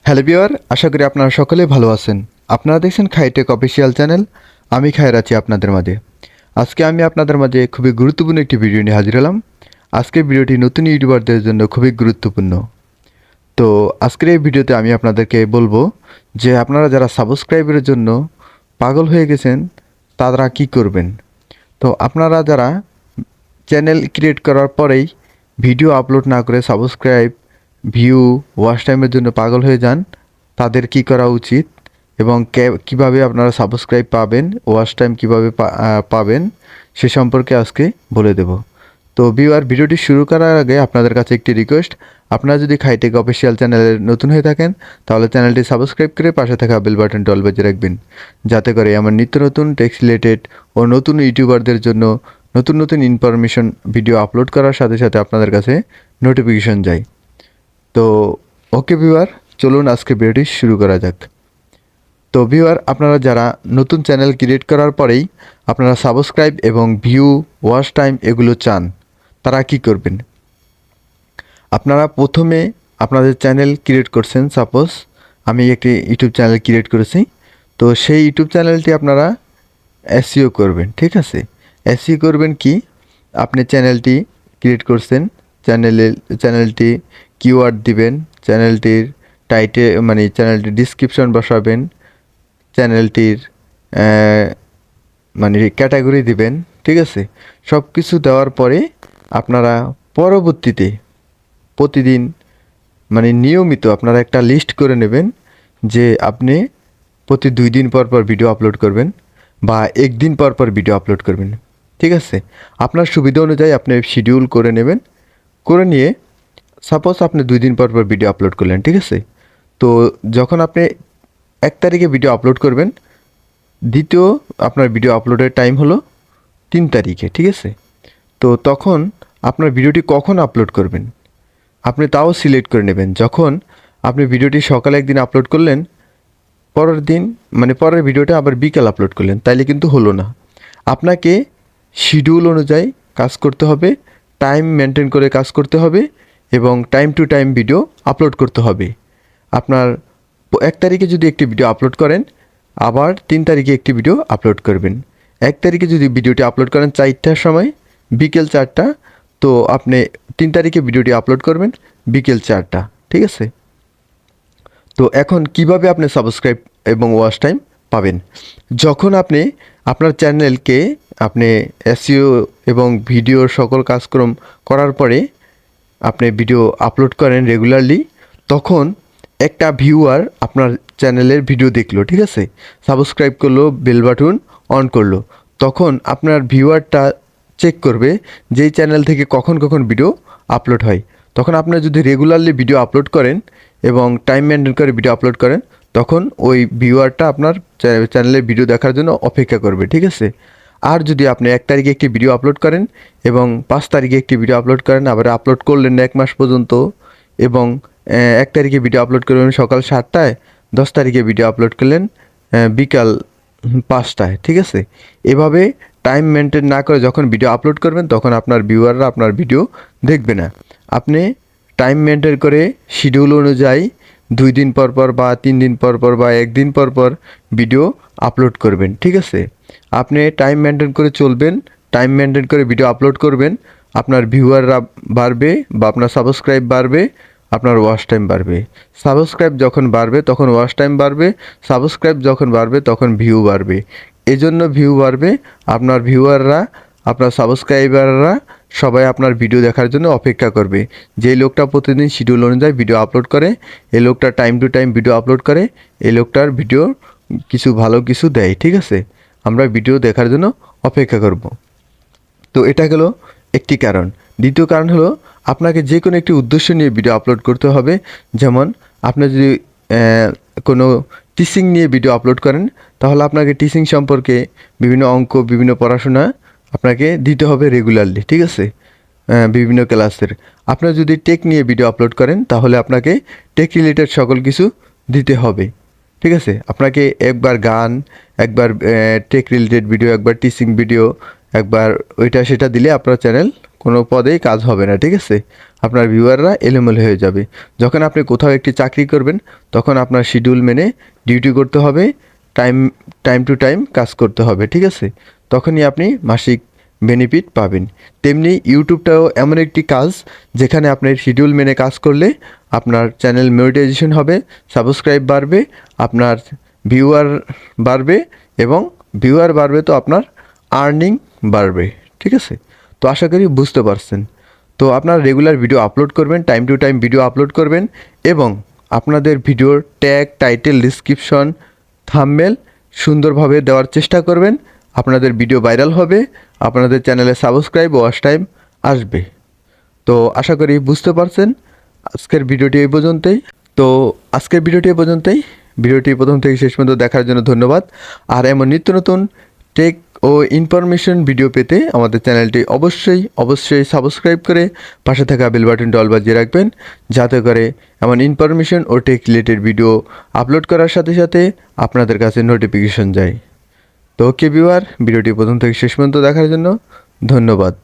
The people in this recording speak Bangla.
হ্যালো ভিউয়ার, আশা করি আপনারা সকলে ভালো আছেন। আপনারা দেখছেন খাইটেক অফিসিয়াল চ্যানেল। আমি খায়ের আছি আপনাদের মাঝে। আজকে আমি আপনাদের মাঝে খুবই গুরুত্বপূর্ণ একটি ভিডিও নিয়ে হাজির হলাম। আজকের ভিডিওটি নতুন ইউটিউবারদের জন্য খুবই গুরুত্বপূর্ণ। তো আজকের এই ভিডিওতে আমি আপনাদেরকে বলবো যে আপনারা যারা সাবস্ক্রাইবের জন্য পাগল হয়ে গেছেন তারা কি করবেন। তো আপনারা যারা চ্যানেল ক্রিয়েট করার পরেই ভিডিও আপলোড না করে সাবস্ক্রাইব, ভিউ, ওয়াচ টাইমের জন্য পাগল হয়ে যান, তাদের কি করা উচিত এবং কিভাবে আপনারা সাবস্ক্রাইব পাবেন, ওয়াচ টাইম কীভাবে পাবেন সে সম্পর্কে আজকে বলে দেব। তো ভিডিওটি শুরু করার আগে আপনাদের কাছে একটি রিকোয়েস্ট, আপনারা যদি খাইটেক অফিসিয়াল চ্যানেলের নতুন হয়ে থাকেন তাহলে চ্যানেলটি সাবস্ক্রাইব করে পাশে থাকা বেল বাটনটি অল বাজিয়ে রাখবেন, যাতে করে আমার নিত্য নতুন টেক্সট রিলেটেড ও নতুন ইউটিউবারদের জন্য নতুন নতুন ইনফরমেশন ভিডিও আপলোড করার সাথে সাথে আপনাদের কাছে নোটিফিকেশন যায়। তো ওকে ভিউয়ার, চলুন আজকে ভিডিওটি শুরু করা যাক। তো ভিউয়ার, আপনারা যারা নতুন চ্যানেল ক্রিয়েট করার পরেই আপনারা সাবস্ক্রাইব এবং ভিউ, ওয়াচ টাইম এগুলো চান, তারা কি করবেন। আপনারা প্রথমে আপনাদের চ্যানেল ক্রিয়েট করছেন, সাপোজ আমি একটি ইউটিউব চ্যানেল ক্রিয়েট করেছি। তো সেই ইউটিউব চ্যানেলটি আপনারা এসইও করবেন, ঠিক আছে। এসইও করবেন কি, আপনি চ্যানেলটি ক্রিয়েট করছেন, চ্যানেলটি কিওয়ার্ড দিবেন, চ্যানেলটির মানে চ্যানেলটির ডিসক্রিপশন বসাবেন, চ্যানেলটির মানে ক্যাটাগরি দিবেন, ঠিক আছে। সব কিছু দেওয়ার পরে আপনারা পরবর্তীতে প্রতিদিন মানে নিয়মিত আপনারা একটা লিস্ট করে নেবেন যে আপনি প্রতি 2 দিন পর পর ভিডিও আপলোড করবেন বা 1 দিন পর পর ভিডিও আপলোড করবেন, ঠিক আছে। আপনার সুবিধা অনুযায়ী আপনি শিডিউল করে নেবেন, করে নিয়ে সাপোজ আপনি 2 দিন পর পর ভিডিও আপলোড করলেন, ঠিক আছে। তো যখন আপনি 1 তারিখে ভিডিও আপলোড করবেন, দ্বিতীয় আপনার ভিডিও আপলোডের টাইম হলো 3 তারিখে, ঠিক আছে। তো তখন আপনার ভিডিওটি কখন আপলোড করবেন আপনি তাও সিলেক্ট করে নেবেন। যখন আপনি ভিডিওটি সকালে একদিন আপলোড করলেন, পরের দিন মানে পরের ভিডিওটা আবার বিকাল আপলোড করলেন, তাইলে কিন্তু হলো না। আপনাকে শিডিউল অনুযায়ী কাজ করতে হবে, টাইম মেনটেন করে কাজ করতে হবে এবং time to time video upload করতে হবে। আপনার 1 তারিখে যদি একটি ভিডিও আপলোড করেন, আবার 3 তারিখে একটি ভিডিও আপলোড করবেন। 1 তারিখে যদি ভিডিওটি আপলোড করেন 4টার সময়, বিকেল 4টা, তো আপনি 3 তারিখে ভিডিওটি আপলোড করবেন বিকেল 4টা, ঠিক আছে। তো এখন কিভাবে আপনি সাবস্ক্রাইব এবং ওয়াচ টাইম পাবেন, যখন আপনি আপনার চ্যানেলকে আপনি এসইও এবং ভিডিওর সকল কাজকর্ম করার পরে আপনি ভিডিও আপলোড করেন রেগুলারলি, তখন একটা ভিউয়ার আপনার চ্যানেলের ভিডিও দেখলো, ঠিক আছে, সাবস্ক্রাইব করলো, বেল বাটন অন করলো, তখন আপনার ভিউয়ারটা চেক করবে যেই চ্যানেল থেকে কখন কখন ভিডিও আপলোড হয়। তখন আপনার যদি রেগুলারলি ভিডিও আপলোড করেন এবং টাইম মেনটেন করে ভিডিও আপলোড করেন, তখন ওই ভিউয়ারটা আপনার চ্যানেলের ভিডিও দেখার জন্য অপেক্ষা করবে, ঠিক আছে। আর যদি আপনি 1 তারিখে একটি ভিডিও আপলোড করেন এবং 5 তারিখে একটি ভিডিও আপলোড করেন, আবার আপলোড করলেন না 1 মাস পর্যন্ত, এবং 1 তারিখে ভিডিও আপলোড করলেন সকাল 7টায়, 10 তারিখে ভিডিও আপলোড করলেন বিকাল 5টায়, ঠিক আছে। এভাবে টাইম মেনটেন না করে যখন ভিডিও আপলোড করবেন তখন আপনার ভিউয়াররা আপনার ভিডিও দেখবে না। আপনি টাইম মেনটেন করে শিডিউল অনুযায়ী 2 দিন পর পর বা 3 দিন পর পর বা 1 দিন পর পর ভিডিও আপলোড করবেন, ঠিক আছে। আপনি টাইম মেনটেন করে চলবেন, টাইম মেনটেন করে ভিডিও আপলোড করবেন, আপনার ভিউয়াররা বাড়বে বা আপনার সাবস্ক্রাইব বাড়বে, আপনার ওয়াচ টাইম বাড়বে। সাবস্ক্রাইব যখন বাড়বে তখন ওয়াচ টাইম বাড়বে, সাবস্ক্রাইব যখন বাড়বে তখন ভিউ বাড়বে। এজন্য ভিউ বাড়বে, আপনার ভিউয়াররা, আপনার সাবস্ক্রাইবাররা সবাই আপনার ভিডিও দেখার জন্য অপেক্ষা করবে। যেই লোকটা প্রতিদিন শিডিউল অনুযায়ী ভিডিও আপলোড করে, এই লোকটা time to time video upload করে, এই লোকটার ভিডিও কিছু ভালো কিছু দেয়, ঠিক আছে। আমরা ভিডিও দেখার জন্য অপেক্ষা করব। তো এটা গেল একটি কারণ। দ্বিতীয় কারণ হলো আপনাকে যে কোনো একটি উদ্দেশ্য নিয়ে ভিডিও আপলোড করতে হবে। যেমন আপনি যদি কোনো টিচিং নিয়ে ভিডিও আপলোড করেন, তাহলে আপনাকে টিচিং সম্পর্কে বিভিন্ন অঙ্ক, বিভিন্ন পড়াশোনা আপনাকে দিতে হবে রেগুলারলি, ঠিক আছে, বিভিন্ন ক্লাসের। আপনার যদি টেক নিয়ে ভিডিও আপলোড করেন তাহলে আপনাকে টেক রিলেটেড সকল কিছু দিতে হবে, ঠিক আছে। আপনাকে একবার গান, একবার টেক রিলেটেড ভিডিও, একবার টিচিং ভিডিও, একবার ওইটা সেটা দিলে আপনার চ্যানেল কোনো পদেই কাজ হবে না, ঠিক আছে। আপনার ভিউয়াররা এলোমেলো হয়ে যাবে। যখন আপনি কোথাও একটি চাকরি করবেন তখন আপনার শিডিউল মেনে ডিউটি করতে হবে, টাইম টু টাইম কাজ করতে হবে, ঠিক আছে? তখনই আপনি মাসিক বেনিফিট পাবেন। তেমনি ইউটিউবটাও এমন একটি কাজ যেখানে আপনার শিডিউল মেনে কাজ করলে আপনার চ্যানেল মনিটাইজেশন হবে, সাবস্ক্রাইব বাড়বে, আপনার ভিউয়ার বাড়বে, এবং ভিউয়ার বাড়বে তো আপনার আর্নিং বাড়বে, ঠিক আছে? তো আশা করি বুঝতে পারছেন। তো আপনারা রেগুলার ভিডিও আপলোড করবেন, time to time video upload করবেন, এবং আপনাদের ভিডিওর ট্যাগ, টাইটেল, ডিসক্রিপশন, থাম্বনেল সুন্দরভাবে দেওয়ার চেষ্টা করবেন। আপনাদের ভিডিও ভাইরাল হবে, আপনাদের চ্যানেলে সাবস্ক্রাইব ও ওয়াচ টাইম আসবে। তো আশা করি বুঝতে পারছেন। আজকের ভিডিওটি এই পর্যন্তই। ভিডিওটি প্রথম থেকে শেষ পর্যন্ত দেখার জন্য ধন্যবাদ। আর এমন নিত্য নতুন টেক ও ইনফরমেশন ভিডিও পেতে আমাদের চ্যানেলটি অবশ্যই সাবস্ক্রাইব করে পাশে থাকা বেল বাটনটি অল বাজিয়ে রাখবেন, যাতে করে এমন ইনফরমেশন ও টেক রিলেটেড ভিডিও আপলোড করার সাথে সাথে আপনাদের কাছে নোটিফিকেশন যায়। তো ওকে ভিউয়ার, ভিডিওটি প্রথম থেকে শেষ পর্যন্ত দেখার জন্য ধন্যবাদ।